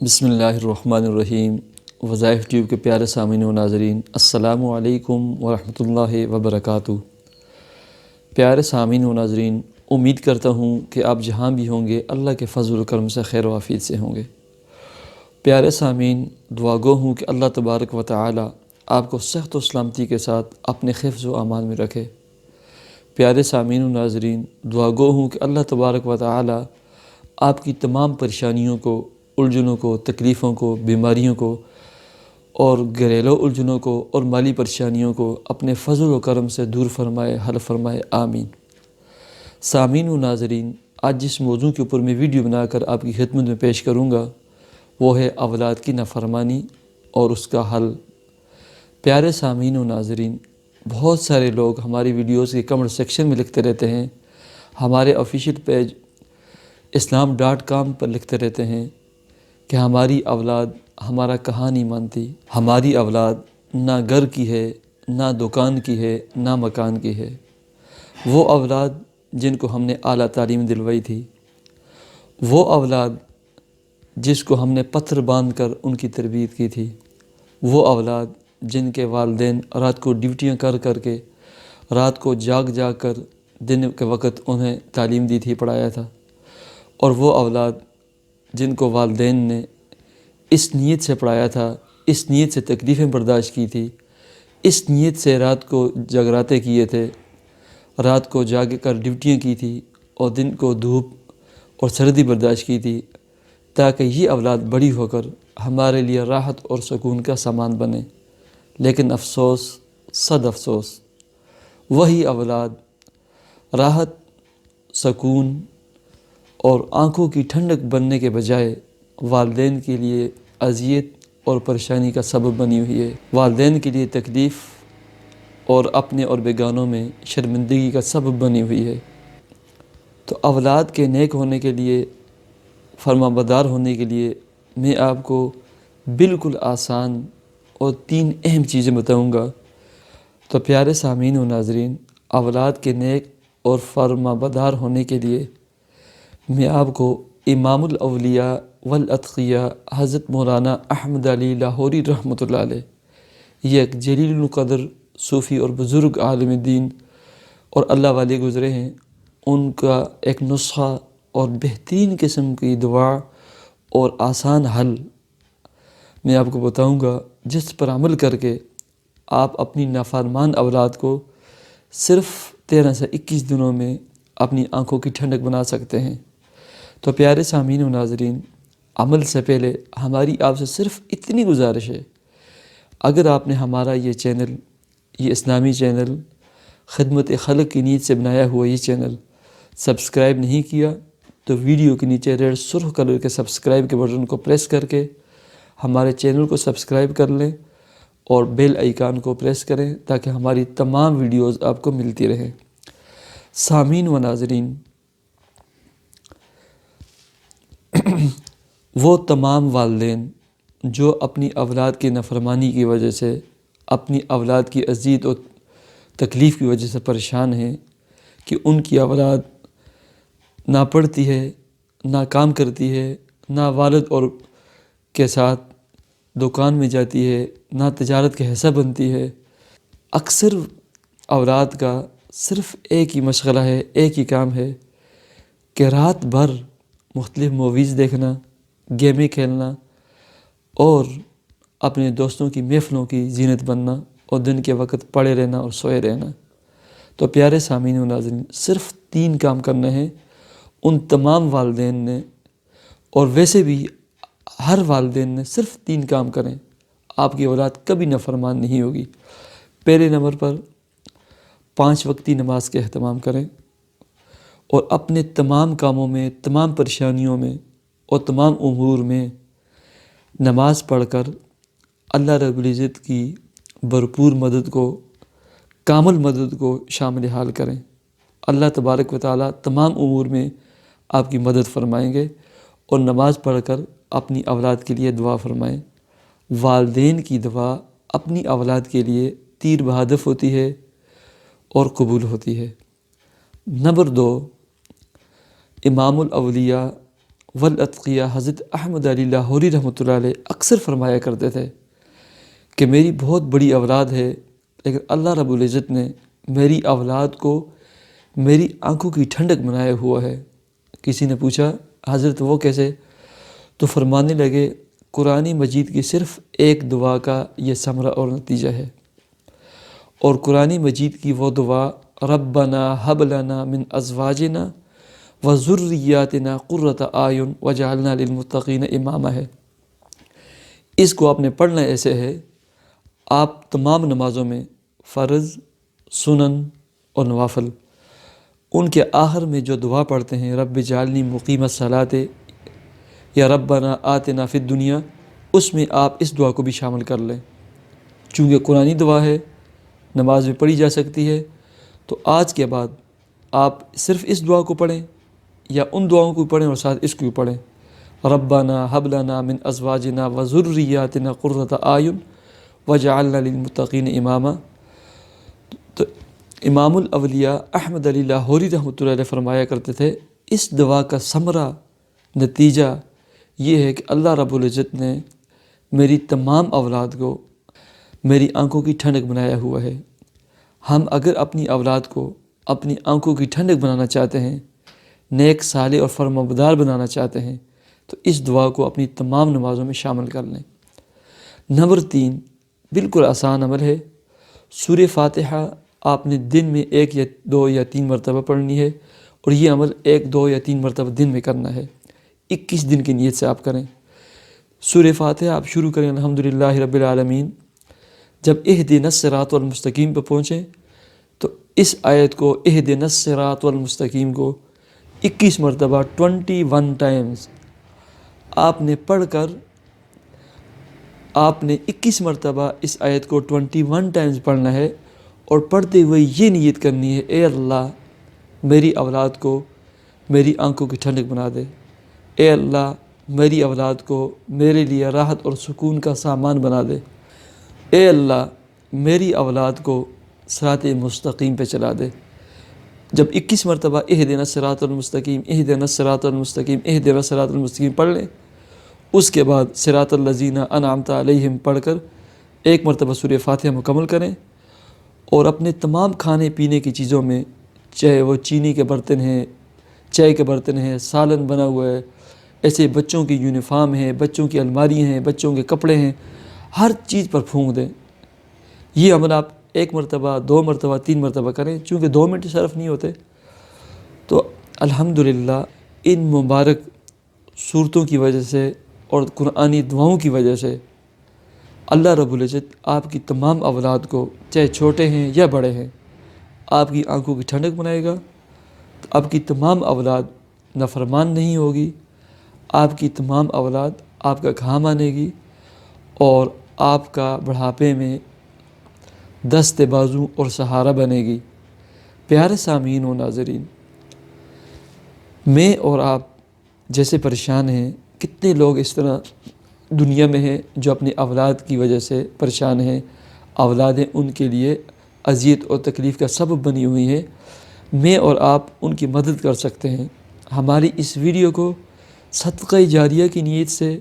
بسم اللہ الرحمن الرحیم۔ وظائف ٹیوب کے پیارے سامعین و ناظرین، السلام علیکم ورحمۃ اللہ وبرکاتہ۔ پیارے سامعین و ناظرین، امید کرتا ہوں کہ آپ جہاں بھی ہوں گے اللہ کے فضل و کرم سے خیر و عافیت سے ہوں گے۔ پیارے سامعین، دعا گو ہوں کہ اللہ تبارک و تعالی آپ کو صحت و سلامتی کے ساتھ اپنے حفظ و امان میں رکھے۔ پیارے سامعین و ناظرین، دعا گو ہوں کہ اللہ تبارک و تعالی آپ کی تمام پریشانیوں کو، الجھنوں کو، تکلیفوں کو، بیماریوں کو اور گھریلو الجھنوں کو اور مالی پریشانیوں کو اپنے فضل و کرم سے دور فرمائے، حل فرمائے، آمین۔ سامعین و ناظرین، آج جس موضوع کے اوپر میں ویڈیو بنا کر آپ کی خدمت میں پیش کروں گا وہ ہے اولاد کی نافرمانی اور اس کا حل۔ پیارے سامعین و ناظرین، بہت سارے لوگ ہماری ویڈیوز کے کمنٹ سیکشن میں لکھتے رہتے ہیں، ہمارے آفیشیل پیج islam.com پر لکھتے رہتے ہیں کہ ہماری اولاد ہمارا کہاں نہیں مانتی، ہماری اولاد نہ گھر کی ہے، نہ دکان کی ہے، نہ مکان کی ہے۔ وہ اولاد جن کو ہم نے اعلیٰ تعلیم دلوائی تھی، وہ اولاد جس کو ہم نے پتھر باندھ کر ان کی تربیت کی تھی، وہ اولاد جن کے والدین رات کو ڈیوٹیاں کر کر کے، رات کو جاگ جاگ کر دن کے وقت انہیں تعلیم دی تھی، پڑھایا تھا، اور وہ اولاد جن کو والدین نے اس نیت سے پڑھایا تھا، اس نیت سے تکلیفیں برداشت کی تھی، اس نیت سے رات کو جگراتے کیے تھے، رات کو جاگ کر ڈیوٹیاں کی تھی اور دن کو دھوپ اور سردی برداشت کی تھی، تاکہ یہ اولاد بڑی ہو کر ہمارے لیے راحت اور سکون کا سامان بنے۔ لیکن افسوس، صد افسوس، وہی اولاد راحت، سکون اور آنکھوں کی ٹھنڈک بننے کے بجائے والدین کے لیے اذیت اور پریشانی کا سبب بنی ہوئی ہے، والدین کے لیے تکلیف اور اپنے اور بیگانوں میں شرمندگی کا سبب بنی ہوئی ہے۔ تو اولاد کے نیک ہونے کے لیے، فرمانبردار ہونے کے لیے میں آپ کو بالکل آسان اور 3 اہم چیزیں بتاؤں گا۔ تو پیارے سامعین و ناظرین، اولاد کے نیک اور فرمانبردار ہونے کے لیے میں آپ کو امام الاولیاء والاتقیاء حضرت مولانا احمد علی لاہوری رحمۃ اللہ علیہ، یہ ایک جلیل القدر صوفی اور بزرگ عالم دین اور اللہ والے گزرے ہیں، ان کا ایک نسخہ اور بہترین قسم کی دعا اور آسان حل میں آپ کو بتاؤں گا، جس پر عمل کر کے آپ اپنی نافرمان اولاد کو صرف 13 سے 21 دنوں میں اپنی آنکھوں کی ٹھنڈک بنا سکتے ہیں۔ تو پیارے سامعین و ناظرین، عمل سے پہلے ہماری آپ سے صرف اتنی گزارش ہے، اگر آپ نے ہمارا یہ چینل، یہ اسلامی چینل، خدمت خلق کی نیت سے بنایا ہوا یہ چینل سبسکرائب نہیں کیا تو ویڈیو کے نیچے ریڈ سرخ کلر کے سبسکرائب کے بٹن کو پریس کر کے ہمارے چینل کو سبسکرائب کر لیں اور بیل آئیکن کو پریس کریں تاکہ ہماری تمام ویڈیوز آپ کو ملتی رہیں۔ سامعین و ناظرین، وہ تمام والدین جو اپنی اولاد کی نافرمانی کی وجہ سے، اپنی اولاد کی اذیت و تکلیف کی وجہ سے پریشان ہیں کہ ان کی اولاد نہ پڑھتی ہے، نہ کام کرتی ہے، نہ والد اور کے ساتھ دکان میں جاتی ہے، نہ تجارت کا حصہ بنتی ہے، اکثر اولاد کا صرف ایک ہی مشغلہ ہے، ایک ہی کام ہے کہ رات بھر مختلف موویز دیکھنا، گیمیں کھیلنا اور اپنے دوستوں کی محفلوں کی زینت بننا اور دن کے وقت پڑے رہنا اور سوئے رہنا۔ تو پیارے سامعین و ناظرین، صرف 3 کام کرنا ہے ان تمام والدین نے، اور ویسے بھی ہر والدین نے صرف 3 کام کریں، آپ کی اولاد کبھی نافرمان نہیں ہوگی۔ پہلے نمبر پر 5 وقتی نماز کے اہتمام کریں اور اپنے تمام کاموں میں، تمام پریشانیوں میں اور تمام امور میں نماز پڑھ کر اللہ رب العزت کی بھرپور مدد کو، کامل مدد کو شامل حال کریں۔ اللہ تبارک و تعالیٰ تمام امور میں آپ کی مدد فرمائیں گے، اور نماز پڑھ کر اپنی اولاد کے لیے دعا فرمائیں۔ والدین کی دعا اپنی اولاد کے لیے تیر بہدف ہوتی ہے اور قبول ہوتی ہے۔ نمبر 2، امام الاولیاء والاتقیاء حضرت احمد علی لاہوری رحمۃ اللہ علیہ اکثر فرمایا کرتے تھے کہ میری بہت بڑی اولاد ہے، لیکن اللہ رب العزت نے میری اولاد کو میری آنکھوں کی ٹھنڈک بنایا ہوا ہے۔ کسی نے پوچھا حضرت وہ کیسے؟ تو فرمانے لگے قرآن مجید کی صرف ایک دعا کا یہ ثمرہ اور نتیجہ ہے، اور قرآن مجید کی وہ دعا ربنا ہب لنا من ازواجنا وذریاتنا قرۃ اعین وجعلنا للمتقین اماما ہے۔ اس کو آپ نے پڑھنا ایسے ہے، آپ تمام نمازوں میں فرض، سنن اور نوافل، ان کے آخر میں جو دعا پڑھتے ہیں رب اجعلنی مقیم الصلاۃ یا ربنا آتنا فی الدنیا، اس میں آپ اس دعا کو بھی شامل کر لیں۔ چونکہ قرآنی دعا ہے، نماز میں پڑھی جا سکتی ہے، تو آج کے بعد آپ صرف اس دعا کو پڑھیں یا ان دعاؤں کو پڑھیں اور ساتھ اس کو بھی پڑھیں، ربنا ہب لنا من ازواجنا وذریاتنا قرۃ اعین وجعلنا للمتقین اماما۔ تو امام الاولیاء احمد علی لاہوری رحمۃ اللہ علیہ فرمایا کرتے تھے اس دعا کا ثمرہ، نتیجہ یہ ہے کہ اللہ رب العزت نے میری تمام اولاد کو میری آنکھوں کی ٹھنڈک بنایا ہوا ہے۔ ہم اگر اپنی اولاد کو اپنی آنکھوں کی ٹھنڈک بنانا چاہتے ہیں، نیک صالح اور فرمانبردار بنانا چاہتے ہیں، تو اس دعا کو اپنی تمام نمازوں میں شامل کر لیں۔ نمبر 3، بالکل آسان عمل ہے، سورہ فاتحہ آپ نے دن میں 1 یا 2 یا 3 مرتبہ پڑھنی ہے، اور یہ عمل 1، 2 یا 3 مرتبہ دن میں کرنا ہے۔ 21 دن کی نیت سے آپ کریں۔ سورہ فاتحہ آپ شروع کریں الحمدللہ رب العالمین، جب اہدنا الصراط المستقیم پہ پہنچیں تو اس آیت کو اہدنا الصراط المستقیم کو 21 مرتبہ 21 ٹائمز آپ نے پڑھ کر، آپ نے 21 مرتبہ اس آیت کو 21 ٹائمز پڑھنا ہے، اور پڑھتے ہوئے یہ نیت کرنی ہے، اے اللہ میری اولاد کو میری آنکھوں کی ٹھنڈک بنا دے، اے اللہ میری اولاد کو میرے لیے راحت اور سکون کا سامان بنا دے، اے اللہ میری اولاد کو صراط مستقیم پہ چلا دے۔ جب 21 مرتبہ اہدنا الصراط المستقیم اہدنا الصراط المستقیم اہدنا الصراط المستقیم پڑھ لیں، اس کے بعد صراط الذین انعمت علیہم پڑھ کر 1 مرتبہ سورہ فاتحہ مکمل کریں، اور اپنے تمام کھانے پینے کی چیزوں میں، چاہے وہ چینی کے برتن ہیں، چائے کے برتن ہیں، سالن بنا ہوا ہے، ایسے بچوں کی یونیفارم ہیں، بچوں کی الماری ہیں، بچوں کے کپڑے ہیں، ہر چیز پر پھونک دیں۔ یہ عمل آپ 1 مرتبہ، 2 مرتبہ، 3 مرتبہ کریں، چونکہ 2 منٹ صرف نہیں ہوتے۔ تو الحمدللہ ان مبارک صورتوں کی وجہ سے اور قرآنی دعاؤں کی وجہ سے اللہ رب العزت آپ کی تمام اولاد کو، چاہے چھوٹے ہیں یا بڑے ہیں، آپ کی آنکھوں کی ٹھنڈک بنائے گا۔ آپ کی تمام اولاد نافرمان نہیں ہوگی، آپ کی تمام اولاد آپ کا کام آنے گی، اور آپ کا بڑھاپے میں دست بازو اور سہارا بنے گی۔ پیارے سامعین و ناظرین، میں اور آپ جیسے پریشان ہیں، کتنے لوگ اس طرح دنیا میں ہیں جو اپنی اولاد کی وجہ سے پریشان ہیں، اولادیں ان کے لیے اذیت اور تکلیف کا سبب بنی ہوئی ہیں۔ میں اور آپ ان کی مدد کر سکتے ہیں۔ ہماری اس ویڈیو کو صدقہ جاریہ کی نیت سے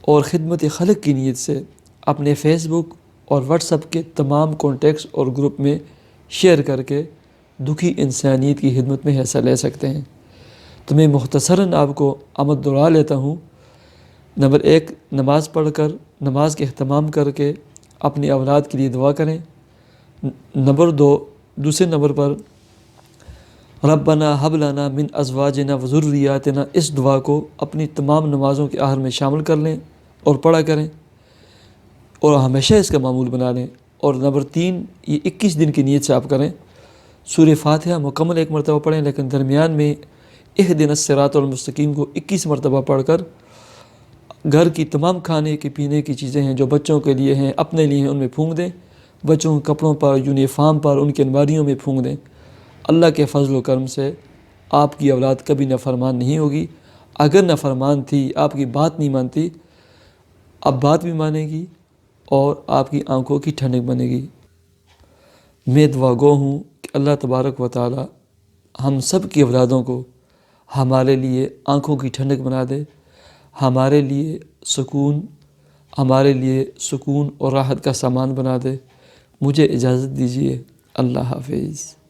اور خدمت خلق کی نیت سے اپنے فیس بک اور واٹس ایپ کے تمام کانٹیکٹس اور گروپ میں شیئر کر کے دکھی انسانیت کی خدمت میں حصہ لے سکتے ہیں۔ تو میں مختصراً آپ کو عمل دہرا لیتا ہوں۔ نمبر 1، نماز پڑھ کر، نماز کے اہتمام کر کے اپنی اولاد کے لیے دعا کریں۔ نمبر 2، دوسرے نمبر پر ربنا ہب لنا من ازواجنا وذریاتنا، اس دعا کو اپنی تمام نمازوں کے آخر میں شامل کر لیں اور پڑھا کریں، اور ہمیشہ اس کا معمول بنا لیں۔ اور نمبر 3، یہ 21 دن کی نیت سے آپ کریں۔ سورہ فاتحہ مکمل 1 مرتبہ پڑھیں، لیکن درمیان میں اہدنا الصراط المستقیم کو 21 مرتبہ پڑھ کر گھر کی تمام کھانے کی پینے کی چیزیں ہیں جو بچوں کے لیے ہیں، اپنے لیے ہیں، ان میں پھونک دیں۔ بچوں کے کپڑوں پر، یونیفارم پر، ان کی الماریوں میں پھونک دیں۔ اللہ کے فضل و کرم سے آپ کی اولاد کبھی نافرمان نہیں ہوگی۔ اگر نافرمان تھی، آپ کی بات نہیں مانتی، اب بات بھی مانے گی اور آپ کی آنکھوں کی ٹھنڈک بنے گی۔ میں دعا گو ہوں کہ اللہ تبارک و تعالی ہم سب کی اولادوں کو ہمارے لیے آنکھوں کی ٹھنڈک بنا دے، ہمارے لیے سکون اور راحت کا سامان بنا دے۔ مجھے اجازت دیجیے، اللہ حافظ۔